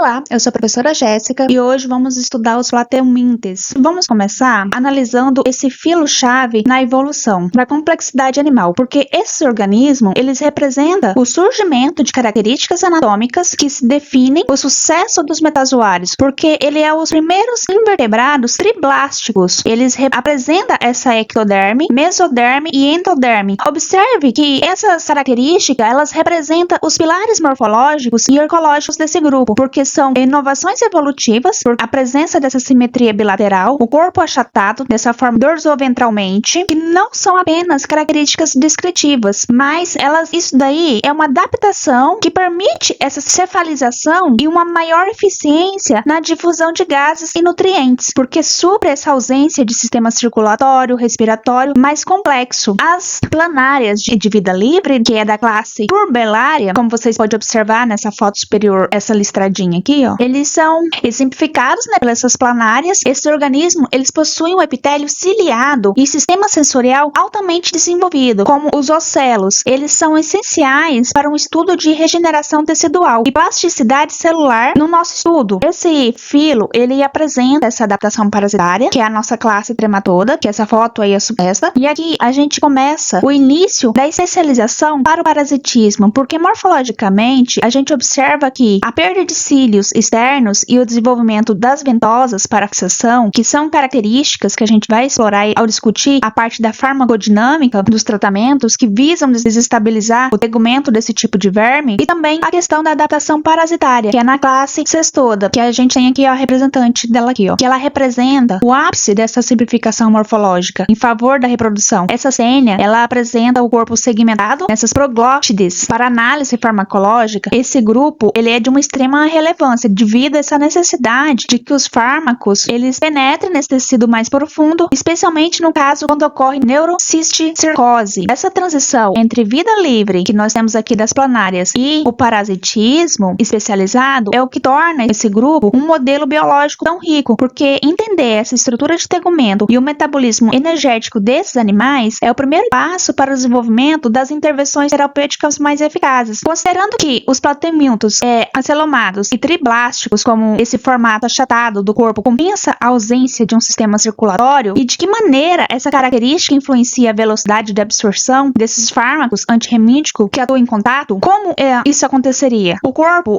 Olá, eu sou a professora Jéssica e hoje vamos estudar os plateumintes. Vamos começar analisando esse filo-chave na evolução da complexidade animal, porque esse organismo, eles representam o surgimento de características anatômicas que se definem o sucesso dos metazoários, porque ele é os primeiros invertebrados triblásticos. Eles apresentam essa ectoderme, mesoderme e endoderme. Observe que essas características, elas representam os pilares morfológicos e ecológicos desse grupo, porque são inovações evolutivas por a presença dessa simetria bilateral, o corpo achatado dessa forma dorsoventralmente, que não são apenas características descritivas, mas isso daí é uma adaptação que permite essa cefalização e uma maior eficiência na difusão de gases e nutrientes, porque supre essa ausência de sistema circulatório, respiratório mais complexo. As planárias de vida livre, que é da classe Turbellaria, como vocês podem observar nessa foto superior, essa listradinha aqui, ó, eles são exemplificados, né, pelas essas planárias. Esse organismo, eles possuem um epitélio ciliado e sistema sensorial altamente desenvolvido, como os ocelos. Eles são essenciais para um estudo de regeneração tecidual e plasticidade celular no nosso estudo. Esse filo, ele apresenta essa adaptação parasitária, que é a nossa classe trematoda, que essa foto aí é essa. E aqui a gente começa o início da especialização para o parasitismo, porque morfologicamente a gente observa que a perda de cílios externos e o desenvolvimento das ventosas para fixação, que são características que a gente vai explorar ao discutir a parte da farmacodinâmica dos tratamentos que visam desestabilizar o tegumento desse tipo de verme, e também a questão da adaptação parasitária, que é na classe cestoda, que a gente tem aqui ó, a representante dela aqui, ó, que ela representa o ápice dessa simplificação morfológica em favor da reprodução. Essa sênia, ela apresenta o corpo segmentado nessas proglótides. Para análise farmacológica, esse grupo, ele é de uma extrema relevância devido a essa necessidade de que os fármacos, eles penetrem nesse tecido mais profundo, especialmente no caso quando ocorre neurocisticercose. Essa transição entre vida livre, que nós temos aqui das planárias, e o parasitismo especializado, é o que torna esse grupo um modelo biológico tão rico, porque entender essa estrutura de tegumento e o metabolismo energético desses animais é o primeiro passo para o desenvolvimento das intervenções terapêuticas mais eficazes. Considerando que os plateumintos acelomados e triblásticos, como esse formato achatado do corpo, compensa a ausência de um sistema circulatório, e de que maneira essa característica influencia a velocidade de absorção desses fármacos antirremíticos que atuam em contato, como isso aconteceria? O corpo,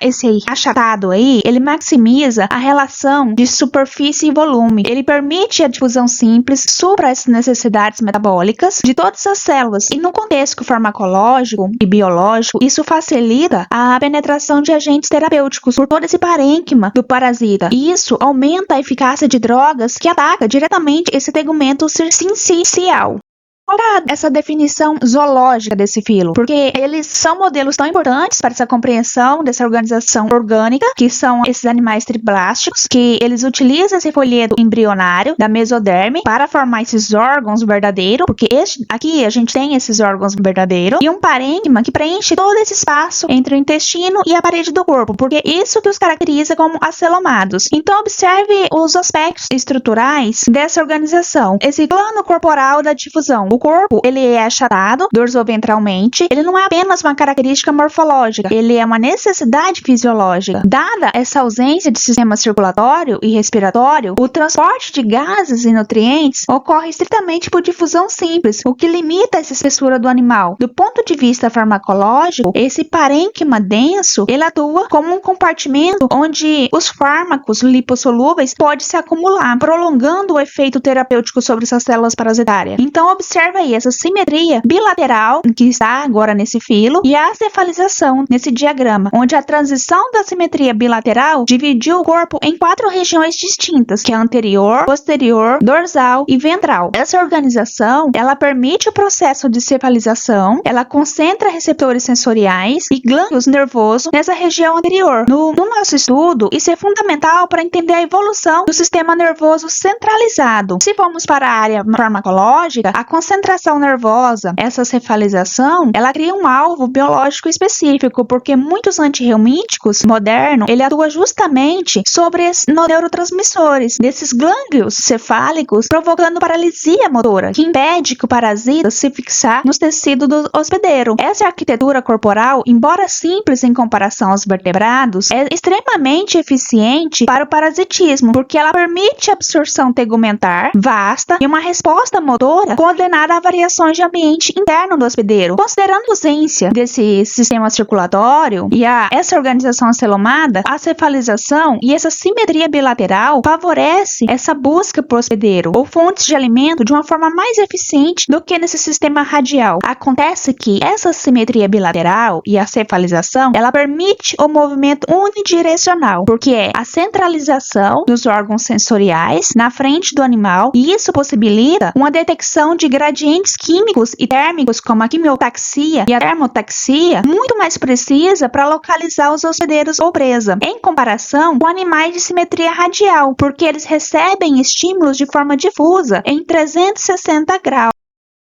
esse achatado aí, ele maximiza a relação de superfície e volume. Ele permite a difusão simples, supra essas necessidades metabólicas de todas as células. E no contexto farmacológico e biológico, isso facilita a penetração de agentes terapêuticos por todo esse parênquima do parasita. E isso aumenta a eficácia de drogas que atacam diretamente esse tegumento sincial. Qual é essa definição zoológica desse filo? Porque eles são modelos tão importantes para essa compreensão dessa organização orgânica, que são esses animais triblásticos, que eles utilizam esse folheto embrionário da mesoderme para formar esses órgãos verdadeiros, porque aqui a gente tem esses órgãos verdadeiros, e um parênquima que preenche todo esse espaço entre o intestino e a parede do corpo, porque isso que os caracteriza como acelomados. Então observe os aspectos estruturais dessa organização. Esse plano corporal da difusão. O corpo, ele é achatado dorsoventralmente, ele não é apenas uma característica morfológica, ele é uma necessidade fisiológica. Dada essa ausência de sistema circulatório e respiratório, o transporte de gases e nutrientes ocorre estritamente por difusão simples, o que limita essa espessura do animal. Do ponto de vista farmacológico, esse parênquima denso, ele atua como um compartimento onde os fármacos lipossolúveis podem se acumular, prolongando o efeito terapêutico sobre essas células parasitárias. Então, observe aí essa simetria bilateral que está agora nesse filo e a cefalização nesse diagrama, onde a transição da simetria bilateral dividiu o corpo em 4 regiões distintas, que é anterior, posterior, dorsal e ventral. Essa organização, ela permite o processo de cefalização, ela concentra receptores sensoriais e glândulos nervosos nessa região anterior. No nosso estudo, isso é fundamental para entender a evolução do sistema nervoso centralizado. Se formos para a área farmacológica, a concentração centração nervosa, essa cefalização, ela cria um alvo biológico específico, porque muitos antirreumíticos modernos, ele atua justamente sobre os neurotransmissores desses glândulos cefálicos, provocando paralisia motora, que impede que o parasita se fixar nos tecidos do hospedeiro. Essa arquitetura corporal, embora simples em comparação aos vertebrados, é extremamente eficiente para o parasitismo, porque ela permite a absorção tegumentar vasta e uma resposta motora coordenada a variações de ambiente interno do hospedeiro. Considerando a ausência desse sistema circulatório e essa organização celomada, a cefalização e essa simetria bilateral favorece essa busca por hospedeiro ou fontes de alimento de uma forma mais eficiente do que nesse sistema radial. Acontece que essa simetria bilateral e a cefalização, ela permite o movimento unidirecional, porque é a centralização dos órgãos sensoriais na frente do animal, e isso possibilita uma detecção de gradientes químicos e térmicos, como a quimiotaxia e a termotaxia, muito mais precisa para localizar os hospedeiros ou presa, em comparação com animais de simetria radial, porque eles recebem estímulos de forma difusa em 360 graus.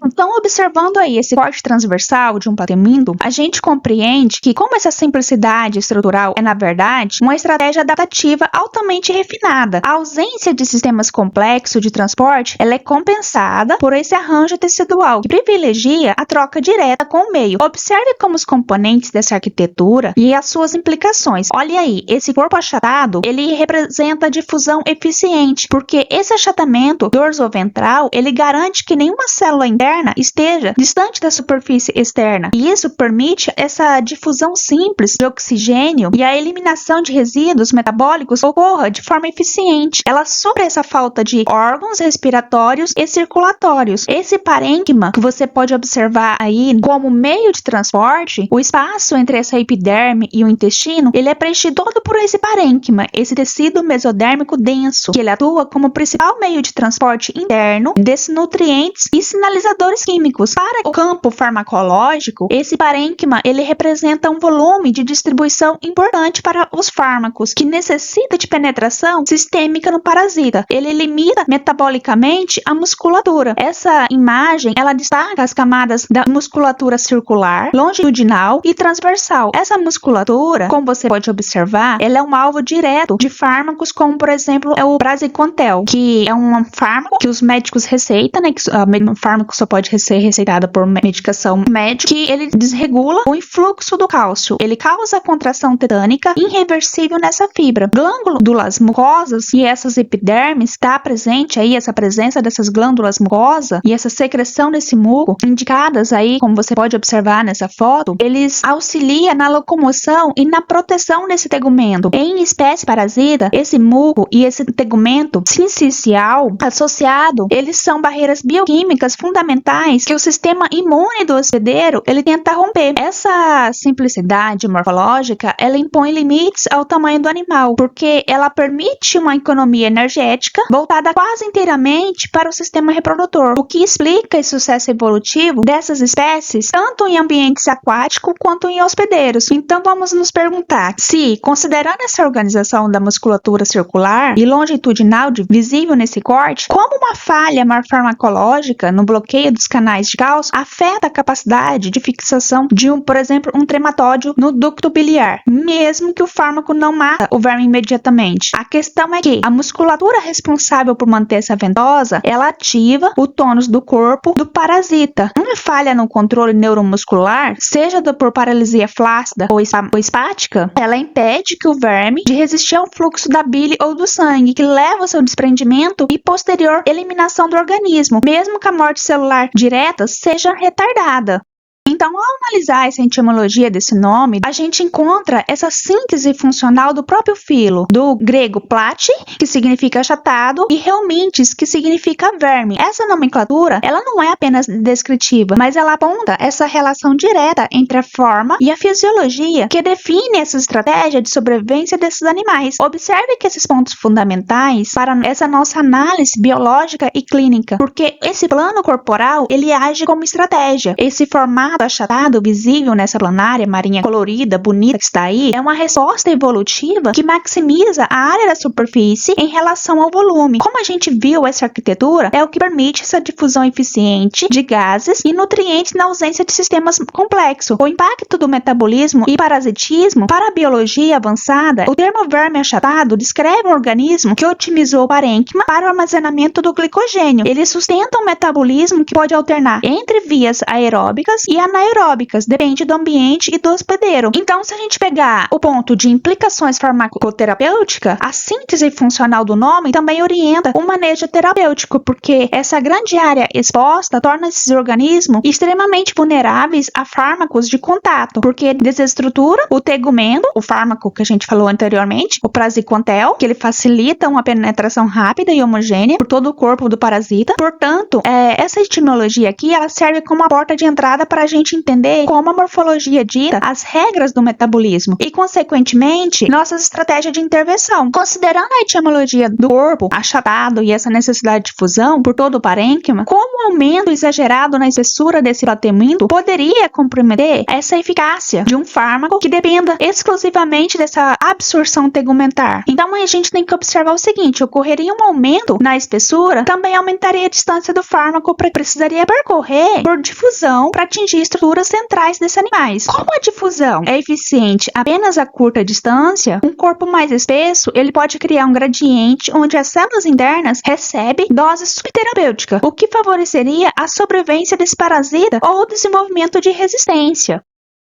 Então, observando aí esse corte transversal de um platemindo, a gente compreende que, como essa simplicidade estrutural é, na verdade, uma estratégia adaptativa altamente refinada, a ausência de sistemas complexos de transporte, ela é compensada por esse arranjo tecidual, que privilegia a troca direta com o meio. Observe como os componentes dessa arquitetura e as suas implicações. Olha aí, esse corpo achatado, ele representa a difusão eficiente, porque esse achatamento dorsoventral, ele garante que nenhuma célula interna esteja distante da superfície externa, e isso permite essa difusão simples de oxigênio e a eliminação de resíduos metabólicos ocorra de forma eficiente. Ela supre essa falta de órgãos respiratórios e circulatórios. Esse parênquima que você pode observar aí como meio de transporte, o espaço entre essa epiderme e o intestino, ele é preenchido todo por esse parênquima, esse tecido mesodérmico denso, que ele atua como principal meio de transporte interno desses nutrientes e sinalizadores químicos. Para o campo farmacológico, esse parênquima, ele representa um volume de distribuição importante para os fármacos, que necessita de penetração sistêmica no parasita. Ele limita metabolicamente a musculatura. Essa imagem, ela destaca as camadas da musculatura circular, longitudinal e transversal. Essa musculatura, como você pode observar, ela é um alvo direto de fármacos como, por exemplo, é o praziquantel, que é um fármaco que os médicos receitam, né, que o fármaco só pode ser receitada por medicação médica, que ele desregula o influxo do cálcio. Ele causa contração tetânica irreversível nessa fibra. Glândulas mucosas e essas epidermes, está presente aí essa presença dessas glândulas mucosas e essa secreção desse muco, indicadas aí, como você pode observar nessa foto, eles auxiliam na locomoção e na proteção desse tegumento. Em espécie parasita, esse muco e esse tegumento sincicial associado, eles são barreiras bioquímicas fundamentais que o sistema imune do hospedeiro, ele tenta romper. Essa simplicidade morfológica, ela impõe limites ao tamanho do animal, porque ela permite uma economia energética voltada quase inteiramente para o sistema reprodutor, o que explica o sucesso evolutivo dessas espécies, tanto em ambientes aquáticos quanto em hospedeiros. Então vamos nos perguntar se, considerando essa organização da musculatura circular e longitudinal visível nesse corte, como uma falha farmacológica no bloqueio dos canais de cálcio afeta a capacidade de fixação de por exemplo, um trematóide no ducto biliar, mesmo que o fármaco não mata o verme imediatamente. A questão é que a musculatura responsável por manter essa ventosa, ela ativa o tônus do corpo do parasita. Uma falha no controle neuromuscular, seja por paralisia flácida ou espática, ela impede que o verme de resistir ao fluxo da bile ou do sangue, que leva ao seu desprendimento e posterior eliminação do organismo, mesmo que a morte celular direta seja retardada. Então, ao analisar essa etimologia desse nome, a gente encontra essa síntese funcional do próprio filo, do grego plate, que significa achatado, e helminths, que significa verme. Essa nomenclatura, ela não é apenas descritiva, mas ela aponta essa relação direta entre a forma e a fisiologia que define essa estratégia de sobrevivência desses animais. Observe que esses pontos fundamentais para essa nossa análise biológica e clínica, porque esse plano corporal, ele age como estratégia. Esse formato achatado visível nessa planária marinha colorida, bonita que está aí, é uma resposta evolutiva que maximiza a área da superfície em relação ao volume. Como a gente viu, essa arquitetura é o que permite essa difusão eficiente de gases e nutrientes na ausência de sistemas complexos. O impacto do metabolismo e parasitismo para a biologia avançada, o termo verme achatado descreve um organismo que otimizou o parênquima para o armazenamento do glicogênio. Ele sustenta um metabolismo que pode alternar entre vias aeróbicas e anaeróbicas, depende do ambiente e do hospedeiro. Então, se a gente pegar o ponto de implicações farmacoterapêuticas, a síntese funcional do nome também orienta o manejo terapêutico, porque essa grande área exposta torna esses organismos extremamente vulneráveis a fármacos de contato, porque desestrutura o tegumento, o fármaco que a gente falou anteriormente, o praziquantel, que ele facilita uma penetração rápida e homogênea por todo o corpo do parasita. Portanto, essa etimologia aqui, ela serve como a porta de entrada para a gente entender como a morfologia dita as regras do metabolismo e, consequentemente, nossas estratégias de intervenção. Considerando a etimologia do corpo achatado e essa necessidade de fusão por todo o parênquima, como o aumento exagerado na espessura desse batimento poderia comprometer essa eficácia de um fármaco que dependa exclusivamente dessa absorção tegumentar. Então, a gente tem que observar o seguinte: ocorreria um aumento na espessura, também aumentaria a distância do fármaco, precisaria percorrer por difusão para atingir estruturas centrais desses animais. Como a difusão é eficiente apenas a curta distância, um corpo mais espesso, ele pode criar um gradiente onde as células internas recebem doses subterapêuticas, o que favoreceria a sobrevivência desse parasita ou o desenvolvimento de resistência.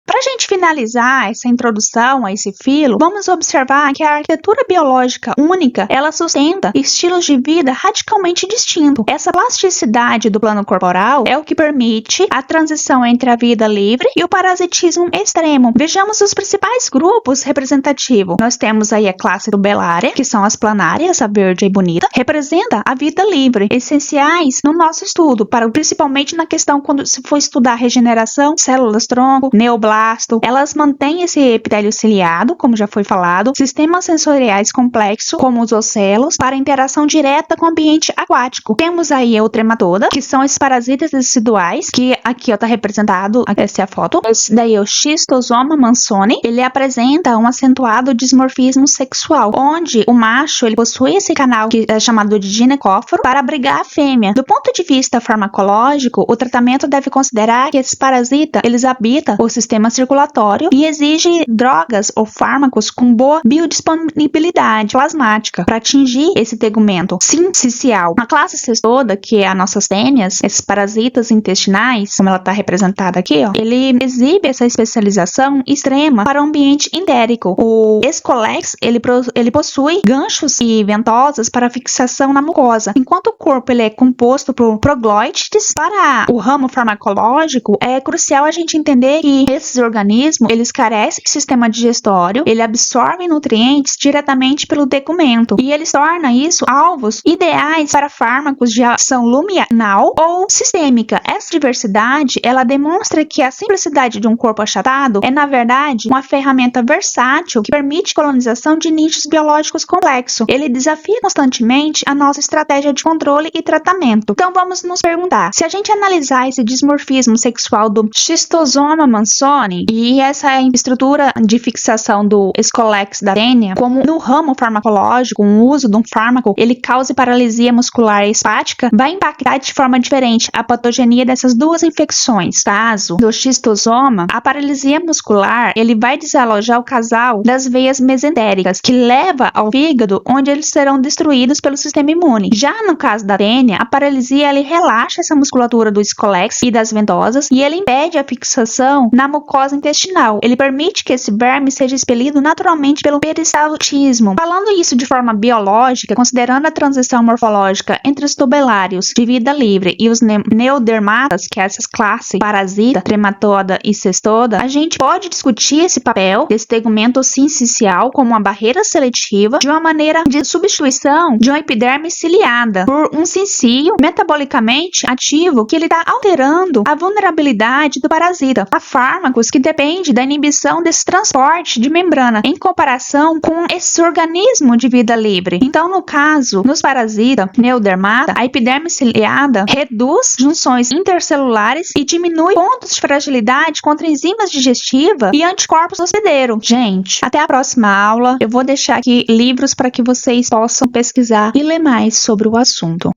Para a gente finalizar essa introdução a esse filo, vamos observar que a arquitetura biológica única, ela sustenta estilos de vida radicalmente distintos. Essa plasticidade do plano corporal é o que permite a transição entre a vida livre e o parasitismo extremo. Vejamos os principais grupos representativos. Nós temos aí a classe tubelária, que são as planárias, a verde e bonita, representa a vida livre, essenciais no nosso estudo, principalmente na questão quando se for estudar regeneração, células-tronco, neoblastos. Elas mantêm esse epitélio ciliado, como já foi falado, sistemas sensoriais complexos, como os ocelos, para interação direta com o ambiente aquático. Temos aí a Eutrematoda, que são esses parasitas residuais, que aqui está representado, essa é a foto. Esse daí é o Schistosoma mansoni. Ele apresenta um acentuado dimorfismo sexual, onde o macho ele possui esse canal que é chamado de ginecóforo para abrigar a fêmea. Do ponto de vista farmacológico, o tratamento deve considerar que esses parasitas eles habitam o sistema circulatório e exige drogas ou fármacos com boa biodisponibilidade plasmática para atingir esse tegumento sincicial. A classe cestoda, que é a nossas tênias, esses parasitas intestinais, como ela está representada aqui, ó, ele exibe essa especialização extrema para o ambiente entérico. O Escolex, ele possui ganchos e ventosas para fixação na mucosa, enquanto o corpo ele é composto por proglóides. Para o ramo farmacológico, é crucial a gente entender que esses organismos, eles carecem de sistema digestório, ele absorve nutrientes diretamente pelo tegumento e eles tornam isso alvos ideais para fármacos de ação luminal ou sistêmica. Essa diversidade, ela demonstra que a simplicidade de um corpo achatado é, na verdade, uma ferramenta versátil que permite colonização de nichos biológicos complexos. Ele desafia constantemente a nossa estratégia de controle e tratamento. Então, vamos nos perguntar, se a gente analisar esse dimorfismo sexual do Schistosoma mansoni e essa estrutura de fixação do Escolex da tênia, como no ramo farmacológico, o uso de um fármaco, ele causa paralisia muscular espática, vai impactar de forma diferente a patogenia dessas duas infecções. Caso do xistosoma, a paralisia muscular, ele vai desalojar o casal das veias mesentéricas, que leva ao fígado, onde eles serão destruídos pelo sistema imune. Já no caso da tênia, a paralisia, ele relaxa essa musculatura do Escolex e das ventosas, e ele impede a fixação na mucosa intestinal. Ele permite que esse verme seja expelido naturalmente pelo peristaltismo. Falando isso de forma biológica, considerando a transição morfológica entre os tubelários de vida livre e os neodermatas, que é essas classes parasita, trematoda e cestoda, a gente pode discutir esse papel desse tegumento sincicial como uma barreira seletiva de uma maneira de substituição de uma epiderme ciliada por um sincio metabolicamente ativo que ele está alterando a vulnerabilidade do parasita a fármacos fármacos que dependem da inibição desse transporte de membrana, em comparação com esse organismo de vida livre. Então, no caso, nos parasitas Pneudermata, a epiderme ciliada reduz junções intercelulares e diminui pontos de fragilidade contra enzimas digestivas e anticorpos hospedeiro. Gente, até a próxima aula. Eu vou deixar aqui livros para que vocês possam pesquisar e ler mais sobre o assunto.